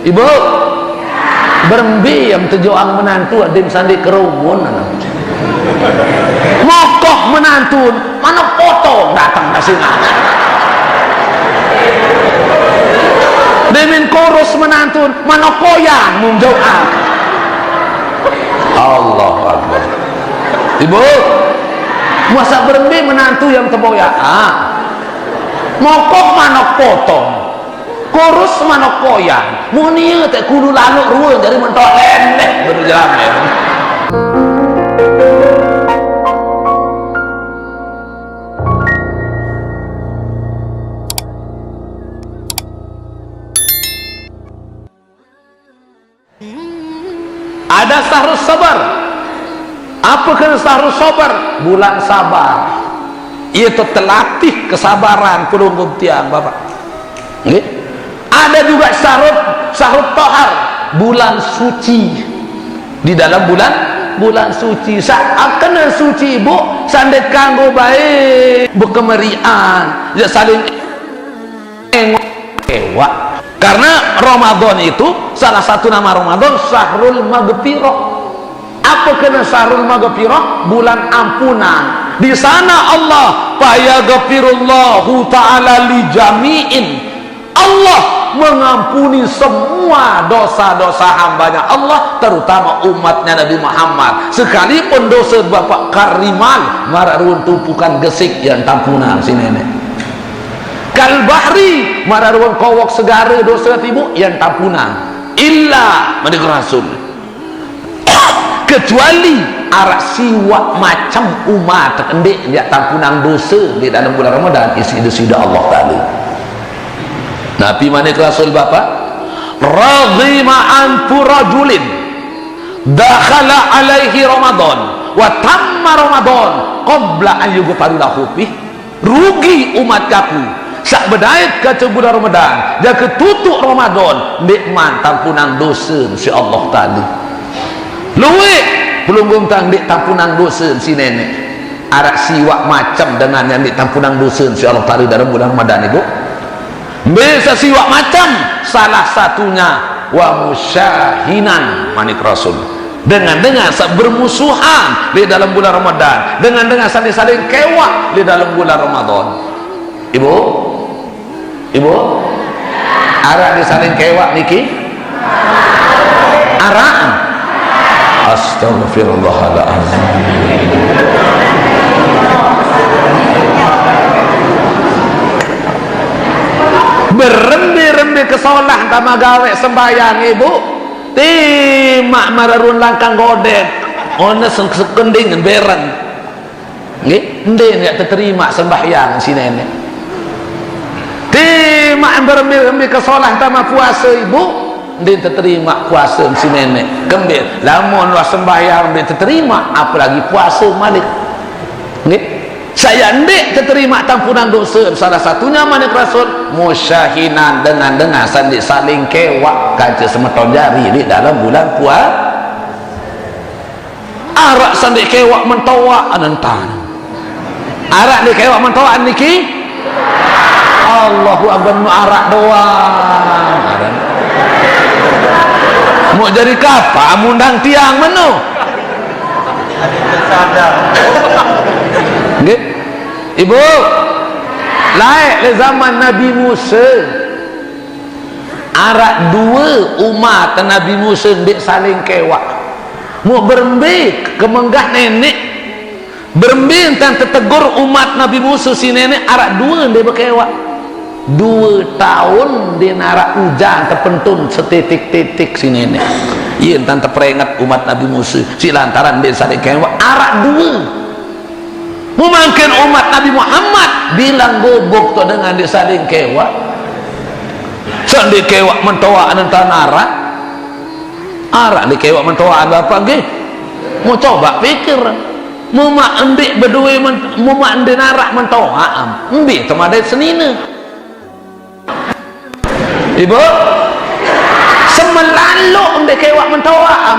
ibu berembi yang tujuan menantu adim sandi kerumun mokoh menantu mana potong datang kasingan demin kurus menantu mana koyang menjauh Allah Akbar ibu masa berembi menantu yang teboyaan mokoh mana potong kurus mana koyang munia tak kudu lalu ruang dari mentok lelek berjalan ya. Ada sahrus sabar. Apa kena sahrus sabar? Bulan sabar. Itu terlatih kesabaran kurung tiang bapak. Nggih. Ada juga sahrut tahar, bulan suci. Di dalam bulan suci. Saat kena suci ibu, sandet kanggo baik, berkemerian, ya saling ewa. Karena Ramadan itu salah satu nama Ramadan Syahrul Maghfirah. Apa kena Syahrul Maghfirah? Bulan ampunan. Di sana Allah fayaghfirullahu ta'ala li jami'in. Allah mengampuni semua dosa-dosa hambanya Allah, terutama umatnya Nabi Muhammad. Sekalipun dosa bapak kariman mararun tumpukan gesik yang tampunan si nenek. Kal bahri mararun kowok segara dosa tibu yang tampunan illa manik rasul kecuali arak siwak macam umat terkendik dia tampunan dosa di dalam bulan Ramadan isi dosa Allah tadi. Nabi manik rasul bapak radhima anfu rajulin dakhala alaihi Ramadan wa tamma Ramadan qabla an yughfar lahu rugi umat kaku sak bedait ke bulan Ramadan dia ketutup Ramadan nikmat tampunan dosa si Allah tadi luwe belum guntang dik tampunan dosa si nenek arak siwak macam dengan yang dik tampunan dosa si Allah tadi dalam bulan Ramadan ibu bisa siwak macam salah satunya wa musyahinan manik rasul dengan bermusuhan di dalam bulan Ramadan dengan saling kewak di dalam bulan Ramadan ibu arak disaling kewak niki arak astagfirullahaladzim berembi-rembi kesolah tama gawe sembahyang ibu timak mararun langkang godek ona sekending beren nggih ndin gak terima sembahyang si nenek timak berembi-rembi kesolah tama puasa ibu ndin terima puasa si nenek gembir lamun wa sembahyang ndin terima apalagi puasa malik nggih saya ndik terima tampunan dosa salah satunya manik rasul musyahinan dengan saling kewak kaca semeton jari di dalam bulan puasa arak sandik kewak mentawak anentan arak di kewak mentawak niki Allahu Akbar arak doang mau jadi kapa mundang tiang menu nggih ibu laik le zaman Nabi Musa arak dua umat Nabi Musa dik saling kewak mau berembi kemenggah nenek berembi tentang tetegur umat Nabi Musa si nenek arak dua dia berkewak 2 tahun dia narak hujan terpentun setitik-titik si nenek iya tentang terperingat umat Nabi Musa si lantaran dia saling kewak arak dua mungkin umat Nabi Muhammad bilang gobok tu dengan dia saling kewak saling kewak mentawak nanti arak di kewak mentawak apa lagi mau coba pikir mau mak ambil berdua mau mak ambil narak mentawak ambil temadai senina ibu semelaluk ambil kewak mentawak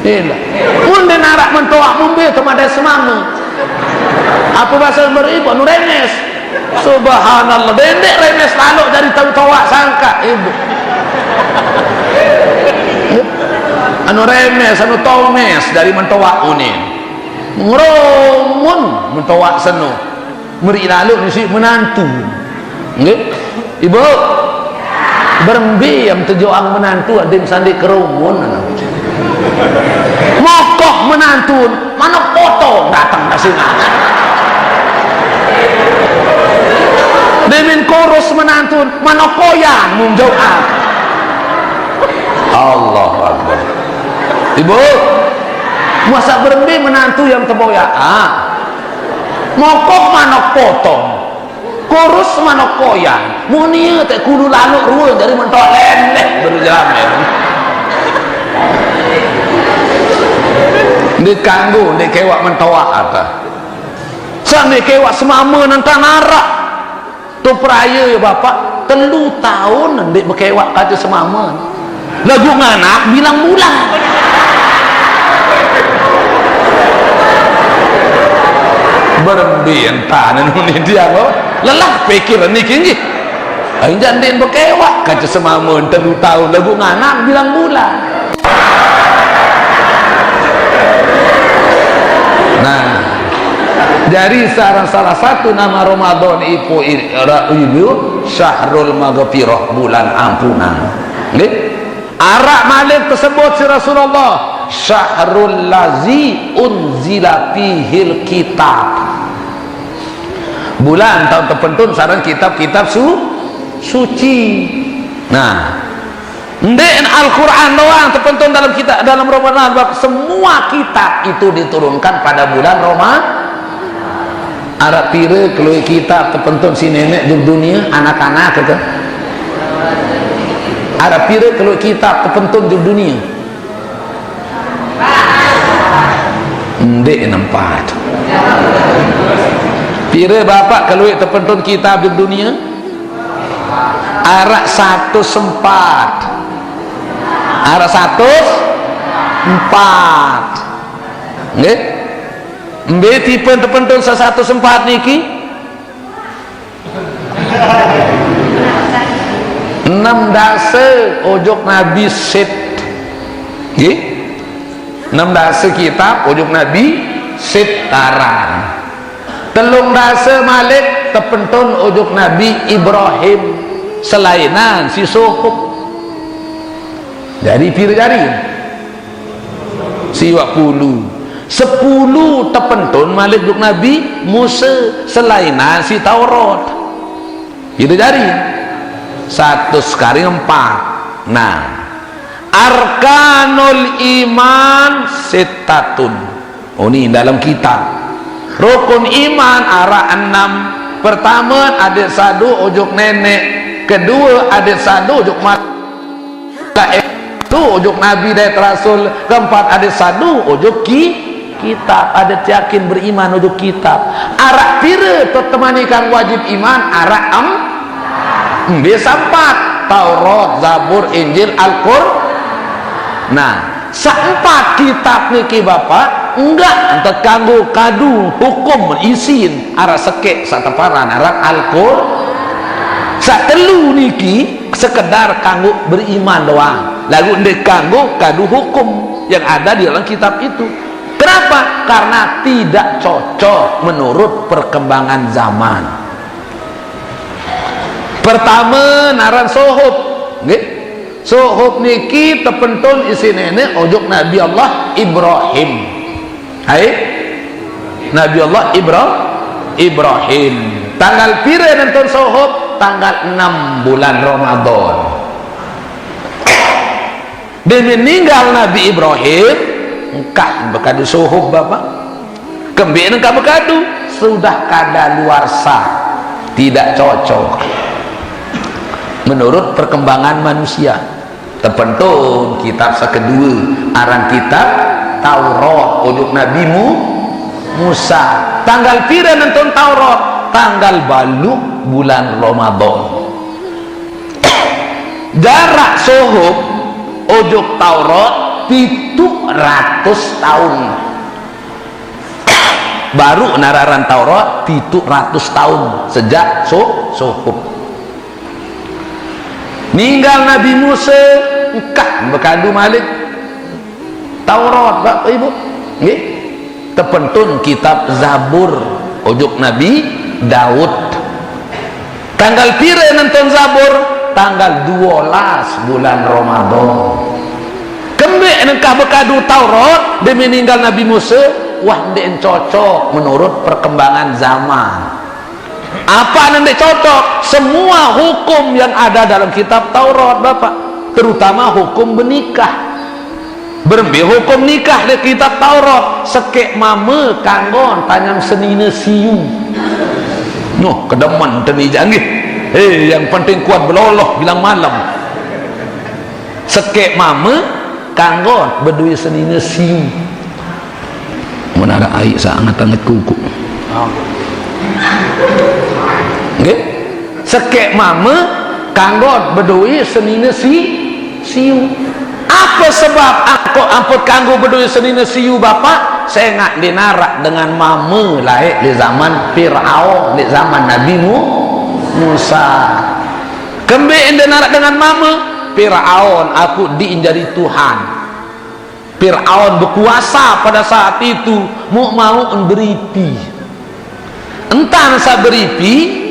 iya munda narak mentawak ambil temadai semama apa bahasa beribu nurenes Subhanallah, dendek remes lalu dari tahu-tawa sangka ibu anu remes anu tomes dari mentowak unin ngeromun mentowak senu meri lalu nisi menantu nggih ibu berembi yang tujuan menantu adim sandi kerumun mokoh menantu mana foto datang ke sini demin kurus menantu mana koyang menjauh Allah Akbar ibu masa berembi menantu yang teboya mokoh mana potong kurus mana koyang munia tak kudu lalu ruang jadi mentok leleh berjalan dikanggu dikewak mentawak apa sang dikewak semama nanti narak tu peraya ya bapak 3 tahun nanti berkewak kata semama lagu nganak bilang bulan berembi entah ini dia lelah pikiran ni kini aing jandin berkewak kata semama 3 tahun lagu nganak bilang bulan. Nah dari salah satu nama Ramadan itu Syahrul Maghfirah, bulan ampunan. Arak malik tersebut si Rasulullah Syahrul Lazi unzila fihil kitab, bulan tahun terpentun sarang kitab-kitab suci. Nah ndek Al-Quran doang terpentun dalam kitab dalam Ramadan, semua kitab itu diturunkan pada bulan Ramadan. Arab pira kalau kitab terpentun si nenek di dunia anak-anak kata Arab pira kalau kitab terpentun di dunia ndek nampak pira bapak kalau terpentun kitab di dunia arak 1/4 arah 1/4 nggih mbe tipe terpentun 1/4 niki 6 dasa ojok Nabi sit nggih 6 dasa kitab ojok Nabi sit tarang 3 dasa malik terpentun ojok Nabi Ibrahim selainan si suhub jadi pira jari si 10 terpentun malik duk Nabi Musa selainan si Taurat pira jari 1 sekali 4. Nah arkanul iman sitatun, oh ini dalam kitab rukun iman arah 6. Pertama adik sadu ojok nenek, kedua adik sadu ojok malaikat, ojok Nabi dan Rasul, keempat ada sadu ojok kitab, ada yakin beriman ojok kitab. Arak pira temanikan wajib iman arak biasa 4 Taurat, Zabur, Injil, Al-Qur'an. Nah 4 kitab niki bapak enggak terganggu kadu hukum isin arak sekek sateparan arak Al-Qur'an. Satelu niki sekedar kanggo beriman doang, lalu ndek kanggo kadu hukum yang ada di dalam kitab itu. Kenapa? Karena tidak cocok menurut perkembangan zaman. Pertama naran sohub nggih sohub niki terpentun isi nenek ojok Nabi Allah Ibrahim. Hai Nabi Allah Ibrahim tanggal pira nonton sohub tanggal 6 bulan Ramadan. Dia meninggal Nabi Ibrahim engkak berkadu suhub bapak kembali engkak berkadu sudah kada luar sah, tidak cocok menurut perkembangan manusia. Terpentun kitab sekedua arang kitab Taurat ojok Nabi Musa tanggal pira nonton Taurat tanggal baluk bulan Ramadan. Jarak sohub ojok Taurat 700 tahun baru nararan Taurat 700 tahun sejak suhuf. Ninggal Nabi Musa engkah berkadu malik Taurat Bapak Ibu nggih, terpentun kitab Zabur ujuk Nabi Daud. Tanggal pira nonton Zabur? Tanggal 12 bulan Ramadan. Kembali engkah berkadu Taurat demi meninggal Nabi Musa, wah ndek cocok menurut perkembangan zaman. Apa ndek cocok? Semua hukum yang ada dalam kitab Taurat Bapak, terutama hukum menikah. Berbi hukum nikah di kitab Taurat, sekek mama kanggon tanyang senina siu. Noh, kedeman teni janggih. Yang penting kuat beloloh bilang malam. Sekek mama kanggon berdui senina siu. Menara air sangat-sangat kuku. Okay? Sekek mama kanggon berdui senina siu. Apa sebab aku ampun kanggo berdua senina siu Bapak? Saya nak dinarak dengan mama lahir di zaman Fir'aun, di zaman Nabi Musa. Kembali dinarak dengan mama Fir'aun, aku diinjari Tuhan. Fir'aun berkuasa pada saat itu, mau beripi. Entah saya beripi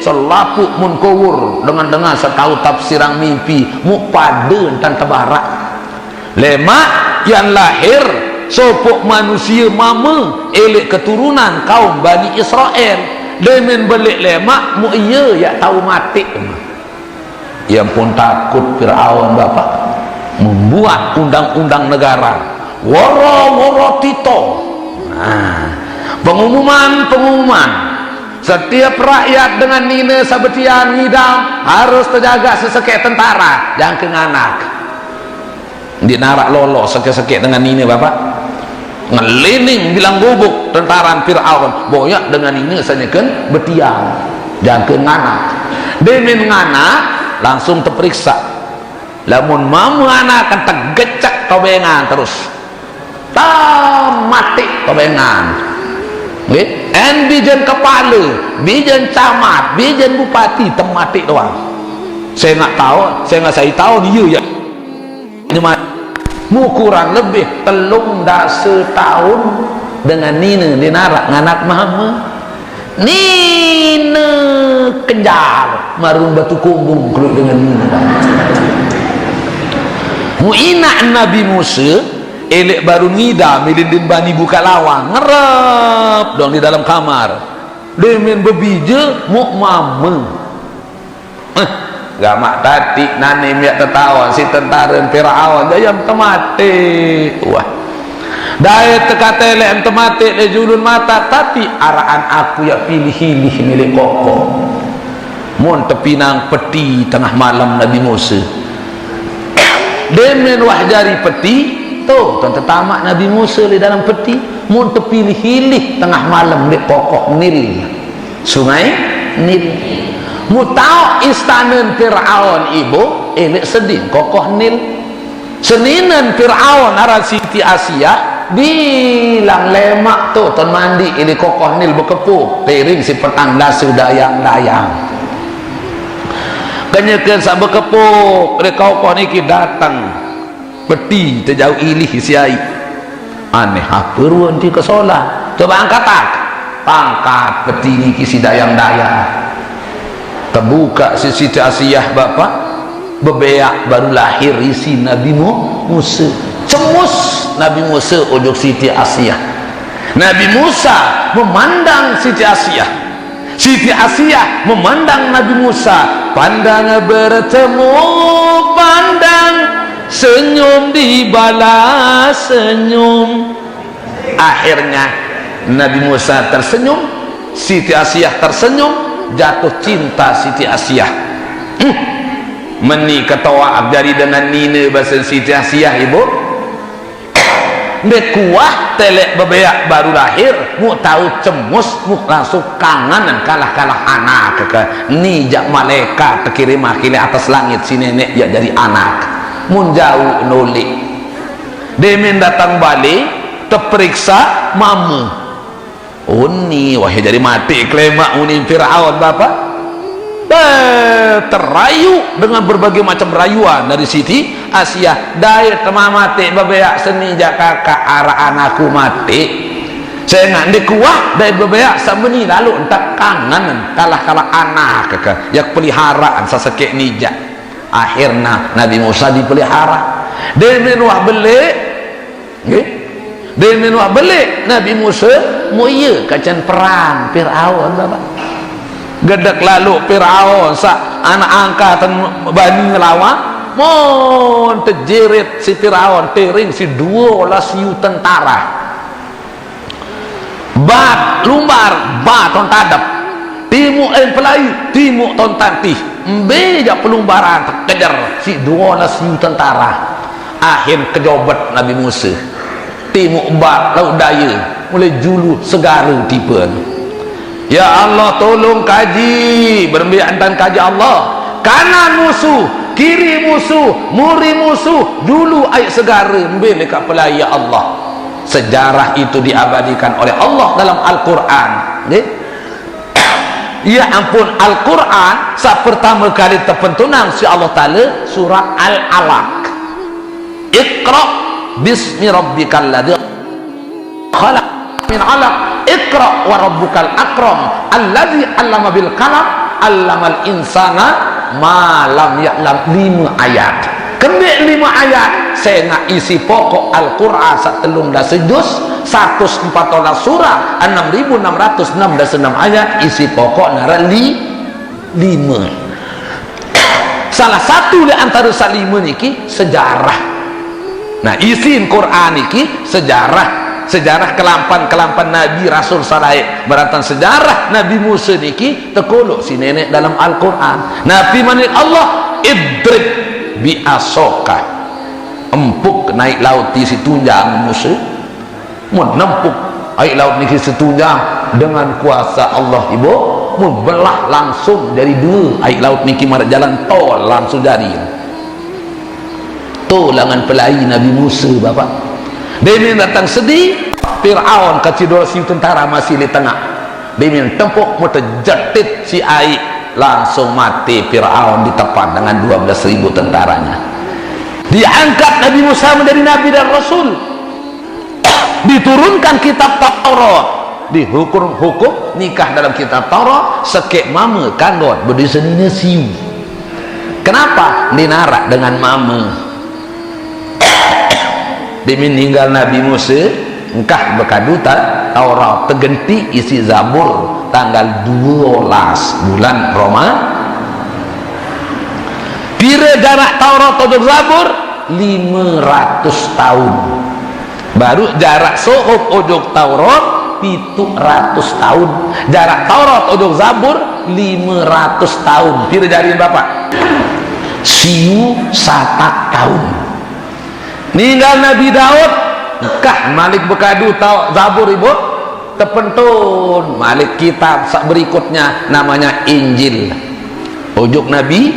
selapuk mun kowur dengan setahu tafsirang mimpi mupaden dan tebarak lemak yang lahir sopok manusia mama elek keturunan kaum Bani Israel demen belik lemak mu iya ya tahu mati yang pun takut Fir'aun Bapak membuat undang-undang negara woro-woro tito. Pengumuman setiap rakyat dengan nina sabetian ngidam harus terjaga sesekek tentara jangan kenganak dinarak lolo sekek-sekek dengan nina Bapak ngeliling bilang gubuk tentara Fir'aun boyak dengan nina saja kan betiang jangan kenganak demin nganak langsung terperiksa lamun mamu anak akan tergecek tobengan terus mati tobengan. En bijen kepala, bijen camat, bijen bupati temati doang. Saya nak tahu, saya tahu dia ya. Mu kurang lebih telung dak setahun dengan nina dinarak nganak mama. Nina kejar marung batu kumbung keluar dengan nina. Mu inak Nabi Musa elek baru ngida milindin bani buka lawang ngerep dong di dalam kamar demen bebija mu mama gamak tati nani miak tertawan si tentara Fir'aun jayam temate wah daya tekatele em temate le julun mata tapi araan aku ya pilih-pilih milik koko mun tepinang peti tengah malam Nabi Musa demen wah jari peti tuh tuan tetamak Nabi Musa di dalam peti mun terpilih-pilih tengah malam di pokok Nil sungai Nil mu tahu istana Fir'aun ibu elek sedih kokoh Nil seninan Fir'aun arah Siti Asia bilang lemak tuh tuan mandi ini kokoh Nil berkepuk piring si petang lasu dayang-dayang kenyakan sak berkepuk di kokoh ni datang peti terjauh ilih siai aneh apa ruang di kesolah coba angkat tak pangkat peti ni kisi dayang-dayang terbuka si Siti Asiyah Bapak bebeak baru lahir isi Nabi Musa cemus Nabi Musa ujuk Siti Asiyah Nabi Musa memandang Siti Asiyah Siti Asiyah memandang Nabi Musa pandang bertemu pandang senyum dibalas senyum akhirnya Nabi Musa tersenyum Siti Asiyah tersenyum jatuh cinta Siti Asiyah meni ketawa abjari dengan nina bahasa Siti Asiyah ibu kuah telek bebeak baru lahir mu tahu cemus mu langsung kangen dan kalah-kalah anak ni jak malaikat terkirim akhirnya atas langit si nenek ya jadi anak mun jauh nolik demen datang balik terperiksa mamu uni wahai jadi mati klemak uni Fir'aun bapak terayu dengan berbagai macam rayuan dari Siti Asia. Dari temah mati bebeak seni jak kakak arah anakku mati saya nggak kuah dari bebeak sabeni lalu entak kangen kalah anak kakak yang peliharaan sesekek nijak. Akhirnya Nabi Musa dipelihara dia wah belik dia wah belik Nabi Musa mau iya kacan perang Fir'aun bapak gedek lalu Fir'aun sa anak angkatan Bani ngelawan mon terjerit si Fir'aun tering si 12 tentara bat lumbar bat ton tadap timuk pelayu timuk ton tantih beja pelumbaran terkejar si 12 tentara. Akhir kejobat Nabi Musa timuk bat laut daya mulai julu segara tipe. Ya Allah tolong kaji berbiak dan kaji Allah kanan musuh kiri musuh muri musuh dulu ayat segara ambil dekat pelaya Allah. Sejarah itu diabadikan oleh Allah dalam Al-Quran. Ya ampun, Al-Quran saat pertama kali terpentunang si Allah Ta'ala surah Al-Alaq. Iqra bismi rabbikal ladzi khalaq min 'alaq. Iqra wa rabbukal akram alladzi 'allama bil qalam 'allamal insana ma lam ya'lam. 5 ayat. Kembali 5 ayat saya nak isi pokok Al-Quran satelung dah sejus 114 surah 6.616 ayat isi pokok nara 5. Salah satu di antara salima niki sejarah. Nah isi Quran niki sejarah kelampan Nabi Rasul Saleh beratan sejarah Nabi Musa niki terkolok si nenek dalam Al-Quran. Nabi manik Allah idrib bi asoka empuk naik laut di situnjang Musa menempuk air laut ni setunjang dengan kuasa Allah ibu membelah langsung dari 2 air laut ni kimarat jalan tol langsung jadi tolangan pelai Nabi Musa bapak dia datang sedih Fir'aun kecil 2 tentara masih di tengah dia tempuk terjetit si air langsung mati Fir'aun ditepan dengan 12.000 tentaranya. Diangkat Nabi Musa menjadi Nabi dan Rasul, diturunkan kitab Taurat, dihukum nikah dalam kitab Taurat sekek mama kanggot berdiseni siu. Kenapa dinarak dengan mama? Dia meninggal Nabi Musa engkah berkadu Taurat tergenti isi Zabur tanggal 12 bulan Roma. Pira jarak Taurat atau Zabur 500 tahun. Baru jarak sohub ojok Taurat 700 tahun. Jarak Taurat ojok Zabur 500 tahun. Pira jari bapak? Siu 1 tahun. Ninggal Nabi Daud kah Malik berkadu Zabur ibu terpentun Malik kitab berikutnya namanya Injil ujuk Nabi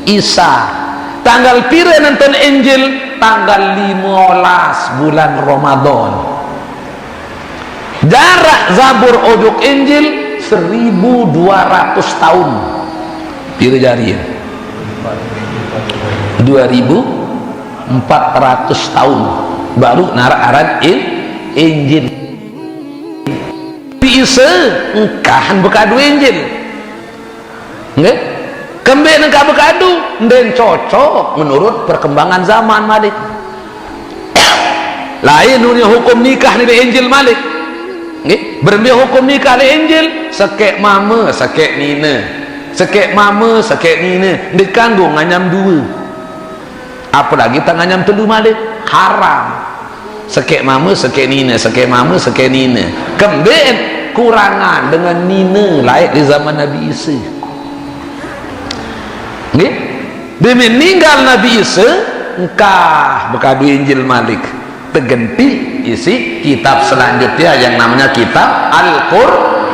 Isa. Tanggal pira nonton Injil tanggal 15 bulan Ramadan. Jarak Zabur ujuk Injil 1200 tahun. Pira jari 2400 tahun baru narak Injil. Isa engkahan berkadu Injil nggak kembali engkah berkadu dan cocok menurut perkembangan zaman Malik. Lain dunia hukum nikah ni Injil Malik berbeda hukum nikah di Injil sekek mama sekek nina sekek mama sekek nina dikanggung nganyam 2 apalagi tak nganyam 3 Malik haram. Sekek mama sekek nina sekek mama sekek nina kembali kurangan dengan nina layak di zaman Nabi Isa. Dia meninggal Nabi Isa engkah berkadu Injil Malik terganti isi kitab selanjutnya yang namanya kitab Al-Quran.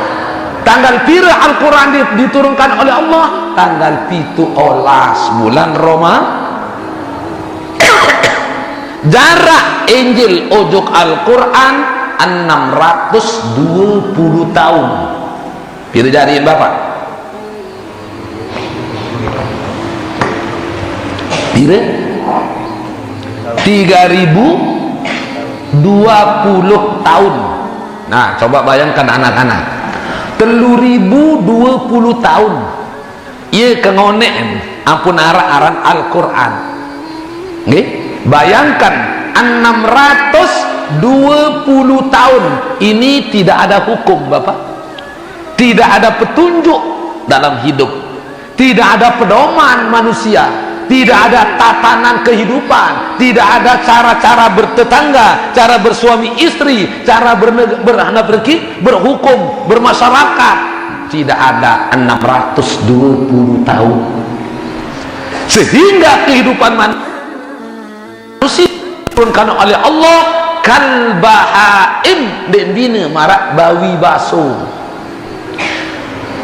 Tanggal pira Al-Quran diturunkan oleh Allah tanggal 17 bulan Roma. Jarak Injil ujuk Al-Quran 620 tahun. Pilih jadiin Bapak. Pilih 3020 tahun. Nah, coba bayangkan anak-anak. 3020 tahun. Ia kengonek ampun aran Al-Quran. Nggih, bayangkan 620 tahun ini tidak ada hukum Bapak, tidak ada petunjuk dalam hidup, tidak ada pedoman manusia, tidak ada tatanan kehidupan, tidak ada cara-cara bertetangga, cara bersuami istri, cara berhukum, bermasyarakat. Tidak ada 620 tahun, sehingga kehidupan manusia diturunkan oleh Allah kal bahaim den bina marak bawi baso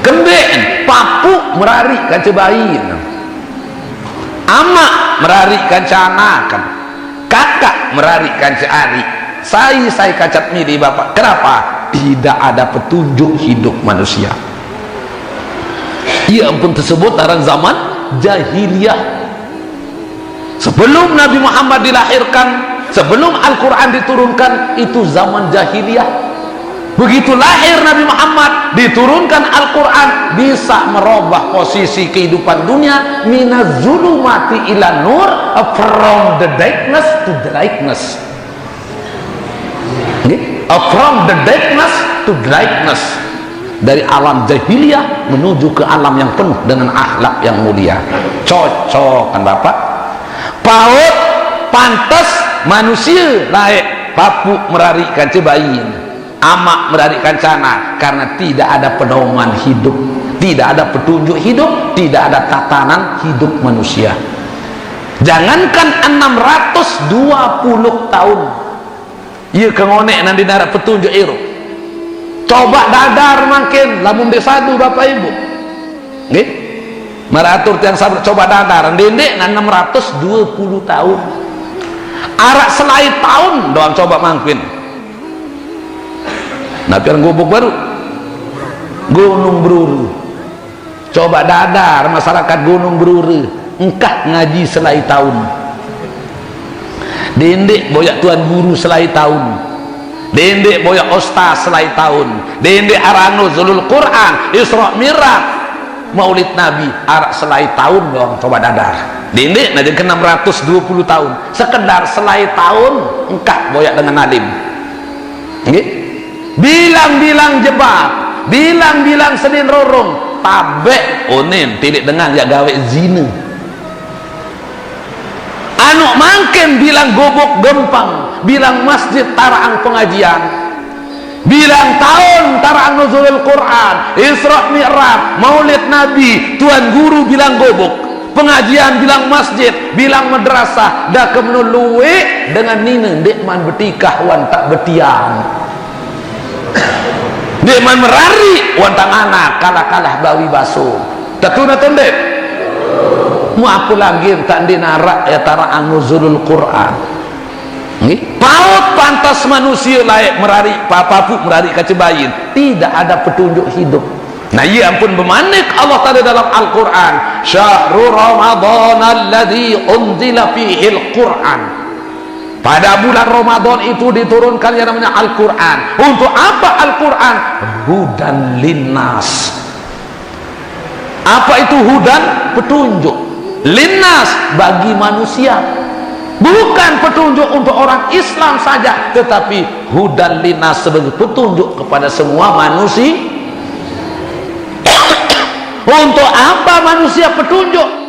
kembek papu merari kan cebain, amak merari kan canakan, kakak merari kan ceari, saya kacat mili Bapak. Kenapa? Tidak ada petunjuk hidup manusia. Ia pun tersebut dalam zaman jahiliyah. Sebelum Nabi Muhammad dilahirkan, sebelum Al-Quran diturunkan, itu zaman jahiliyah. Begitu lahir Nabi Muhammad, diturunkan Al-Quran, bisa merubah posisi kehidupan dunia minaz zulumati ila nur, from the darkness to the lightness. From the darkness to the lightness. Dari alam jahiliyah menuju ke alam yang penuh dengan akhlak yang mulia. Cocok kan Bapak? Paut pantas manusia layak papu merarikan cebain, amak merarikan cana, karena tidak ada pedoman hidup, tidak ada petunjuk hidup, tidak ada tatanan hidup manusia. Jangankan 620 tahun, ia kengonek nanti narak petunjuk itu. Coba dadar makin lamun desadu Bapak Ibu. Nggih? Maratur tiang sabar coba dadar ndendek 620 tahun. Arak selai tahun doang coba mangkin. Nah, pian gubuk baru Gunung Bruru. Coba dadar masyarakat Gunung Bruru, engkah ngaji selai tahun. Dendek boyak tuan guru selai tahun. Dendek boyak ustaz selai tahun. Dendek arano zulul Quran, Isra Mi'raj, Maulid Nabi arak selai tahun doang coba dadar. Dendek nanti ke 620 tahun. Sekedar selai tahun engkah boyak dengan alim. Nggih? Bilang-bilang jebak, bilang-bilang senin rorong, tabek onen tidak dengan ya gawe zina. Anu mangken bilang gobok gempang, bilang masjid taraang pengajian, bilang tahun taraang nuzulul Quran, Isra Mi'raj, Maulid Nabi, tuan guru bilang gobok, pengajian bilang masjid, bilang madrasah, dah kemenuluwe dengan nina dekman betikah wan tak betiang, dekman merari wan tak anak kalah-kalah bawi baso. Tatuna tondek mu apa lagi tak dinarak ya taraang nuzulul Quran. Nggih, paut pantas manusia layak merari papapu merari kacebayin, tidak ada petunjuk hidup. Nah, ia ampun bemanik Allah Ta'ala dalam Al-Quran, syahrul Ramadan alladzi unzila fihi al-Quran. Pada bulan Ramadan itu diturunkan yang namanya Al-Quran. Untuk apa Al-Quran? Hudan linnas. Apa itu hudan? Petunjuk. Linnas bagi manusia, bukan petunjuk untuk orang Islam saja, tetapi hudan linnas sebagai petunjuk kepada semua manusia. Untuk apa manusia petunjuk?